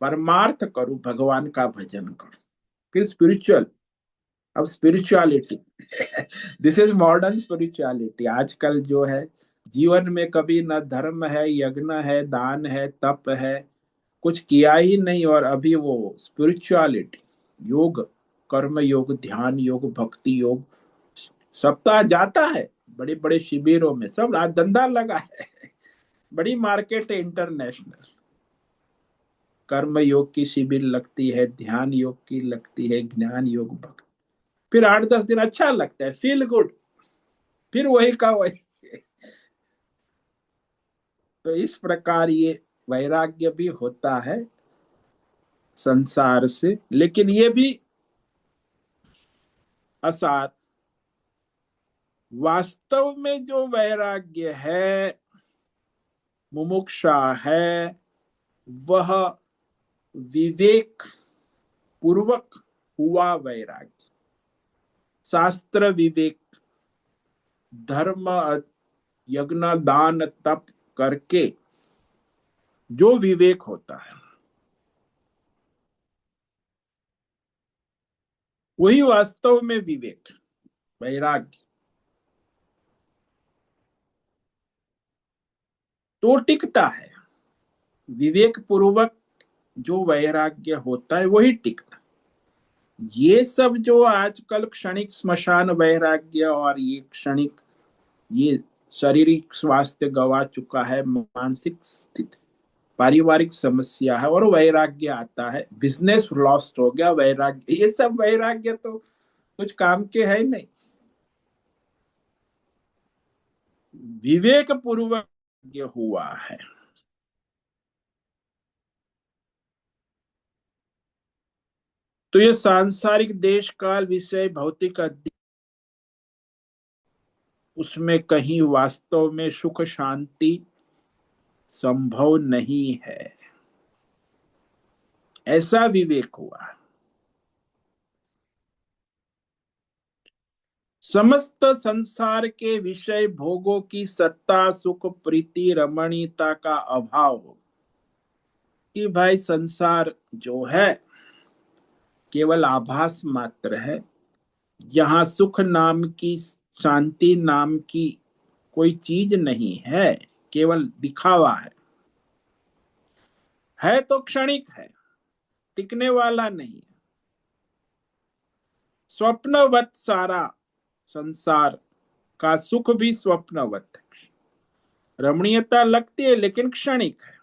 [SPEAKER 1] परमार्थ करूं, भगवान का भजन करूं, फिर स्पिरिचुअल। अब spirituality this is modern spirituality आजकल जो है। जीवन में कभी न धर्म है, यज्ञ है, दान है, तप है, कुछ किया ही नहीं, और अभी वो स्पिरिचुअलिटी, योग, कर्म योग, ध्यान योग, भक्ति योग, सप्ताह जाता है बड़े बड़े शिविरों में, सब आज धंधा लगा है बड़ी मार्केट है इंटरनेशनल। कर्म योग की शिविर लगती है, ध्यान योग की लगती है, ज्ञान योग, भक्ति, फिर 8 10 दिन अच्छा लगता है, फील गुड, फिर वही का वही। तो इस प्रकार ये वैराग्य भी होता है संसार से, लेकिन ये भी असार, वास्तव में जो वैराग्य है, मुमुक्षा है, वह विवेक पूर्वक हुआ वैराग्य, शास्त्र विवेक, धर्म, यज्ञ, दान, तप करके जो विवेक होता है, वही वास्तव में विवेक, वैराग्य। तो टिकता है, विवेक पूर्वक जो वैराग्य होता है वही टिकता। ये सब जो आजकल क्षणिक स्मशान वैराग्य और ये क्षणिक, ये शारीरिक स्वास्थ्य गवा चुका है, मानसिक स्थिति, पारिवारिक समस्या है और वैराग्य आता है, बिजनेस लॉस्ट हो गया वैराग्य, ये सब वैराग्य तो कुछ काम के है ही नहीं। विवेक पूर्वक हुआ है। तो ये सांसारिक देश काल विषय भौतिक उसमें कहीं वास्तव में सुख शांति संभव नहीं है, ऐसा विवेक हुआ। समस्त संसार के विषय भोगों की सत्ता, सुख, प्रीति, रमणीयता का अभाव हो, कि भाई संसार जो है केवल आभास मात्र है, यहाँ सुख नाम की, शांति नाम की कोई चीज नहीं है, केवल दिखावा है तो क्षणिक है, टिकने वाला नहीं है। स्वप्नवत सारा संसार का सुख भी स्वप्नवत है, रमणीयता लगती है लेकिन क्षणिक है।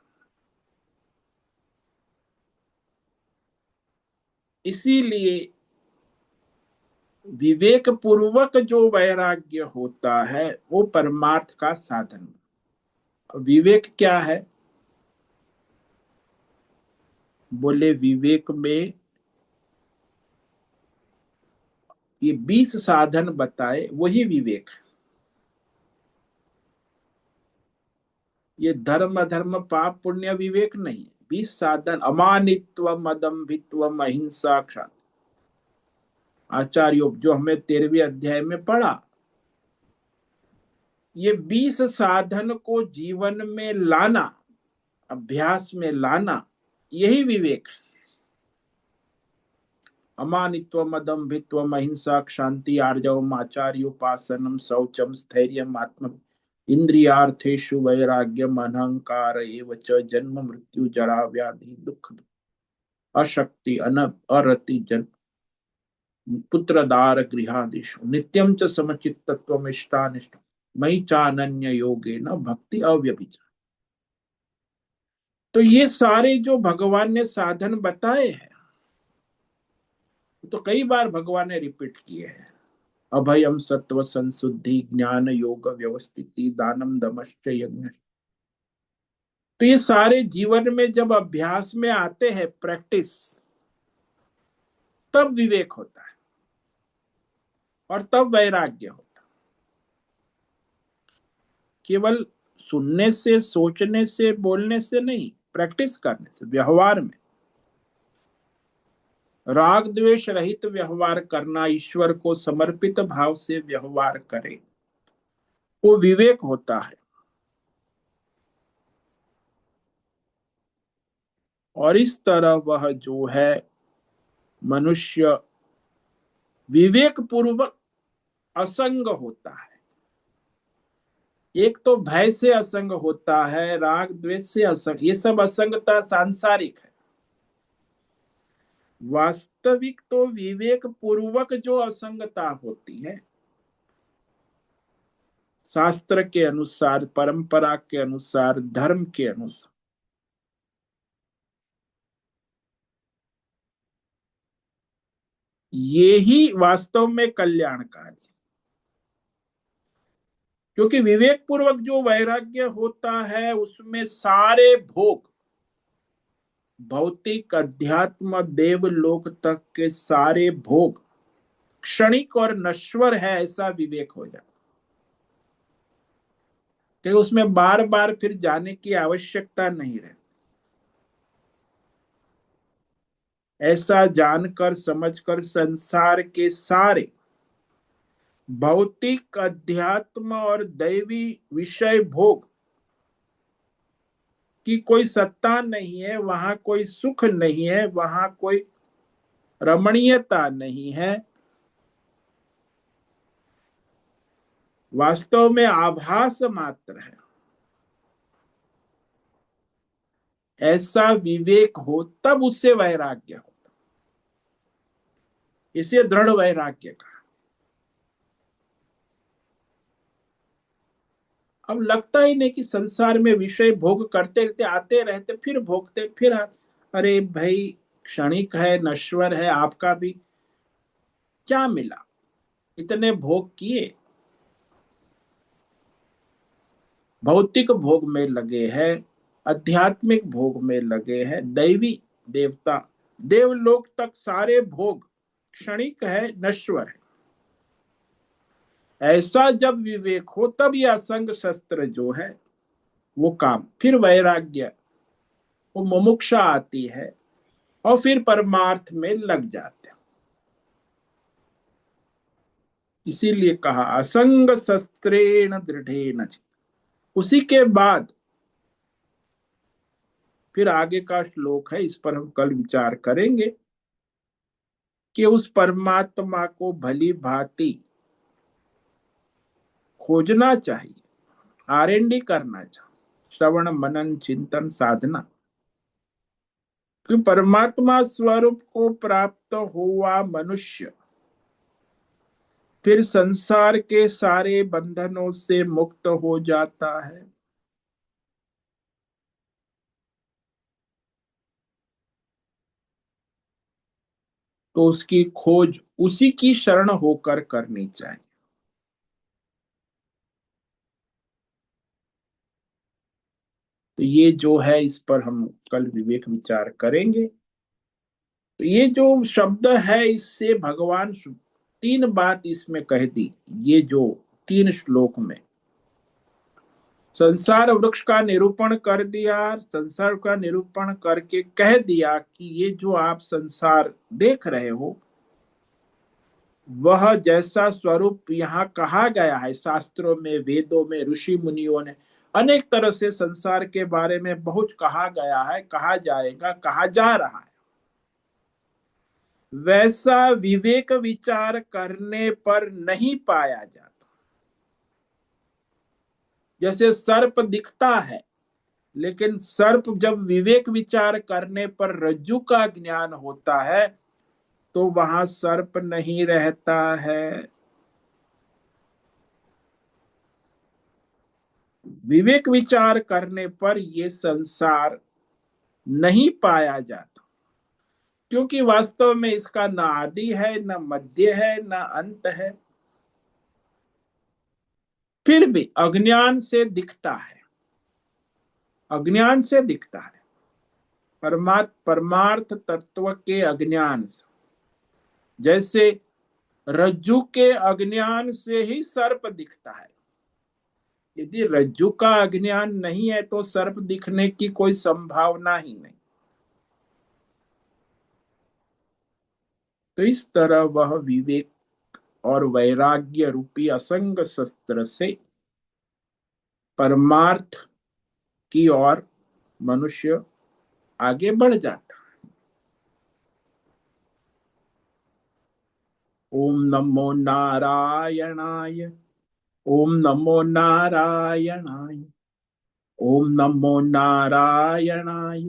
[SPEAKER 1] इसीलिए विवेक पूर्वक जो वैराग्य होता है वो परमार्थ का साधन। विवेक क्या है? बोले विवेक में ये 20 साधन बताए, वही विवेक है। ये धर्म अधर्म पाप पुण्य विवेक नहीं, 20 साधन, अमानित्व, अदम्भित्व, अहिंसा, क्षमा, आचार्य जो हमें 13वें अध्याय में पढ़ा, ये 20 साधन को जीवन में लाना, अभ्यास में लाना, यही विवेक। अमानित्वम, अदम्भित्वम, अहिंसा, क्षांति, आर्जवम, आचार्योपासनम, शौचम, स्थैर्यम, आत्म इंद्रियार्थेषु वैराग्यम, अनहंकार एव च, जन्म मृत्यु जरा व्याधि दुख, अशक्ति, अरति, जन पुत्रदार गृहादिषु नित्यम च समचित्तत्वम, इष्टानिष्ट मयि चानन्य योगे न भक्ति अव्यभिचार। तो ये सारे जो भगवान ने साधन बताए हैं, तो कई बार भगवान ने रिपीट किए हैं। अभयम, सत्व, संशुद्धि, ज्ञान, योग, व्यवस्थिति, दानम, दमश्च, यज्ञ। तो ये सारे जीवन में जब अभ्यास में आते हैं, प्रैक्टिस, तब विवेक होता है और तब वैराग्य होता है। केवल सुनने से, सोचने से, बोलने से नहीं, प्रैक्टिस करने से, व्यवहार में राग द्वेष रहित व्यवहार करना, ईश्वर को समर्पित भाव से व्यवहार करे, वो विवेक होता है। और इस तरह वह जो है मनुष्य विवेक पूर्वक असंग होता है। एक तो भय से असंग होता है, राग द्वेष से असंग, ये सब असंगता सांसारिक है। वास्तविक तो विवेक पूर्वक जो असंगता होती है, शास्त्र के अनुसार, परंपरा के अनुसार, धर्म के अनुसार, ये ही वास्तव में कल्याणकारी। क्योंकि विवेक पूर्वक जो वैराग्य होता है उसमें सारे भोग, भौतिक, अध्यात्म, देवलोक तक के सारे भोग क्षणिक और नश्वर है, ऐसा विवेक हो जाए। कि उसमें बार बार फिर जाने की आवश्यकता नहीं रहती। ऐसा जानकर समझकर संसार के सारे भौतिक, अध्यात्म और दैवी विषय भोग की कोई सत्ता नहीं है, वहां कोई सुख नहीं है, वहां कोई रमणीयता नहीं है, वास्तव में आभास मात्र है, ऐसा विवेक हो तब उससे वैराग्य हो। इसे दृढ़ वैराग्य कहा। अब लगता ही नहीं कि संसार में विषय भोग करते रहते, आते रहते, फिर भोगते, फिर अरे भाई, क्षणिक है, नश्वर है, आपका भी क्या मिला, इतने भोग किए, भौतिक भोग में लगे हैं, आध्यात्मिक भोग में लगे हैं, दैवी, देवता, देवलोक तक सारे भोग क्षणिक है, नश्वर है। ऐसा जब विवेक हो तब यह असंग शस्त्र जो है वो काम, फिर वैराग्य, वो मुमुक्षा आती है और फिर परमार्थ में लग जाते हैं। इसीलिए कहा असंग शस्त्रेण दृढ़ेन। उसी के बाद फिर आगे का श्लोक है, इस पर हम कल विचार करेंगे कि उस परमात्मा को भली भांति खोजना चाहिए, आरएनडी करना चाहिए, श्रवण मनन चिंतन साधना, कि परमात्मा स्वरूप को प्राप्त हुआ मनुष्य फिर संसार के सारे बंधनों से मुक्त हो जाता है। तो उसकी खोज उसी की शरण होकर करनी चाहिए। तो ये जो है, इस पर हम कल विवेक विचार करेंगे। तो ये जो शब्द है, इससे भगवान तीन बात इसमें कह दी। ये जो तीन श्लोक में संसार वृक्ष का निरूपण कर दिया, संसार का निरूपण करके कह दिया कि ये जो आप संसार देख रहे हो, वह जैसा स्वरूप यहाँ कहा गया है, शास्त्रों में, वेदों में, ऋषि मुनियों ने अनेक तरह से संसार के बारे में बहुत कहा गया है, कहा जाएगा, कहा जा रहा है, वैसा विवेक विचार करने पर नहीं पाया जाता। जैसे सर्प दिखता है, लेकिन सर्प जब विवेक विचार करने पर रज्जु का ज्ञान होता है तो वहां सर्प नहीं रहता है। विवेक विचार करने पर ये संसार नहीं पाया जाता, क्योंकि वास्तव में इसका न आदि है, न मध्य है, न अंत है, फिर भी अज्ञान से दिखता है, अज्ञान से दिखता है। परमार्थ तत्व के अज्ञान से, जैसे रज्जु के अज्ञान से ही सर्प दिखता है। यदि रज्जु का अज्ञान नहीं है तो सर्प दिखने की कोई संभावना ही नहीं। तो इस तरह वह विवेक और वैराग्य रूपी असंग शस्त्र से परमार्थ की ओर मनुष्य आगे बढ़ जाता। ओम नमो नारायणाय। ओम नमो नारायणाय। ओम नमो नारायणाय।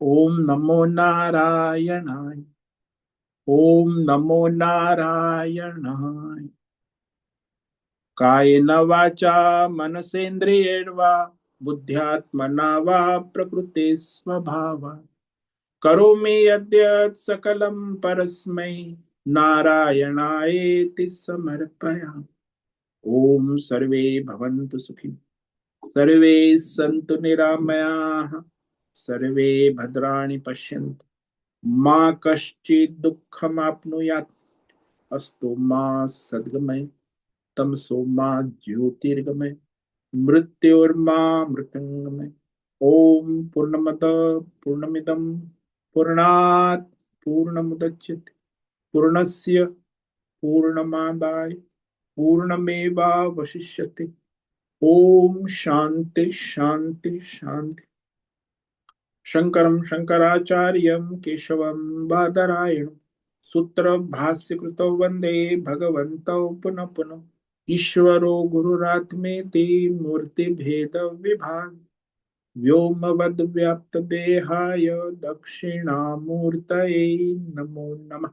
[SPEAKER 1] ओम नमो नारायणाय। ओम नमो नारायणाय। कायेन वाचा मनसेन्द्रियेण वा बुद्ध्यात्मना वा प्रकृते स्वभावात् करोमि यद्यत् सकलं परस्मै नारायणायेति समर्पयामि। ओम सर्वे भवन्तु सुखिनः, सर्वे सन्तु निरामयाः, सर्वे भद्राणि पश्यन्तु, मा कश्चित् दुःखमाप्नुयात्, अस्तु मा सद्गमय, तमसो मा ज्योतिर्गमय, मृत्युर्मामृतंगमय। ओम पूर्णमद पूर्णमिदं पूर्णात् पूर्णमुदच्यते पूर्णस्य पूर्णमादाय पूर्णमेवावशिष्यते। ओम शांति शांति शांति। शंकरं शंकराचार्यं केशवं बादरायणं सूत्र भाष्य कृतौ वंदे भगवन्तौ पुनः पुनः। ईश्वरो गुरुरात्मेति मूर्ति भेद विभाग व्योमवद् देहाय दक्षिणामूर्तये नमो नमः।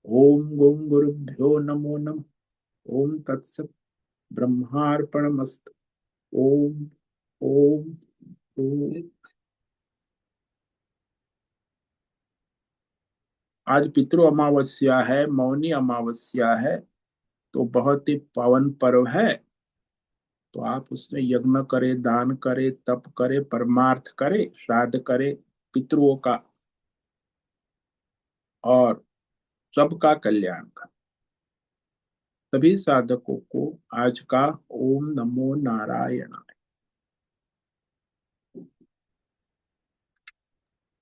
[SPEAKER 1] ओम गंग गुरुभ्यो नमो नमः। ओम तत्सत ब्रह्मार्पणमस्तु। ओम ओम ओम। आज पितृ अमावस्या है, मौनी अमावस्या है, तो बहुत ही पावन पर्व है। तो आप उसमें यज्ञ करे, दान करे, तप करे, परमार्थ करे, श्राद्ध करे पितृओं का, और सबका कल्याण का। सभी साधकों को आज का ओम नमो नारायणाय।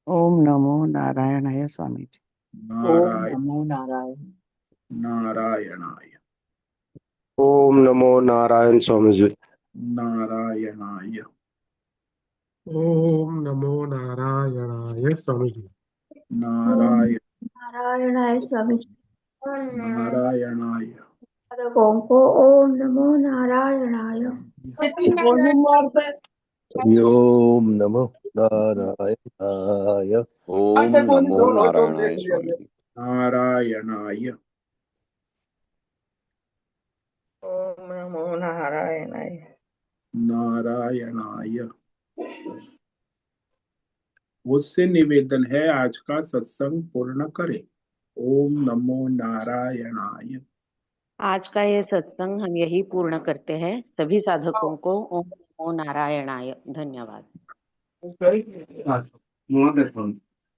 [SPEAKER 2] ओम नमो नारायणाय स्वामी जी।
[SPEAKER 3] ओम
[SPEAKER 1] नारायण
[SPEAKER 3] नमो नारायण।
[SPEAKER 1] नारायणाय
[SPEAKER 4] ओम नमो नारायण स्वामी जी।
[SPEAKER 1] नारायणाय
[SPEAKER 5] ओम नमो नारायणाय स्वामी जी।
[SPEAKER 1] नारायण
[SPEAKER 6] नारायणाय स्वामी
[SPEAKER 1] नारायणाय
[SPEAKER 6] साधकों को ओम नमो नारायणाय।
[SPEAKER 7] ओम नमो नारायणाय।
[SPEAKER 8] ओम नमो नारायणाय स्वामी जी।
[SPEAKER 1] नारायणाय
[SPEAKER 3] ओम नमो नारायणाय।
[SPEAKER 1] नारायणाय। मुझसे निवेदन है आज का सत्संग पूर्ण करें। ओम नमो नारायणाय।
[SPEAKER 9] आज का ये सत्संग हम यही पूर्ण करते हैं। सभी साधकों को ओम नमो नारायणाय। धन्यवाद।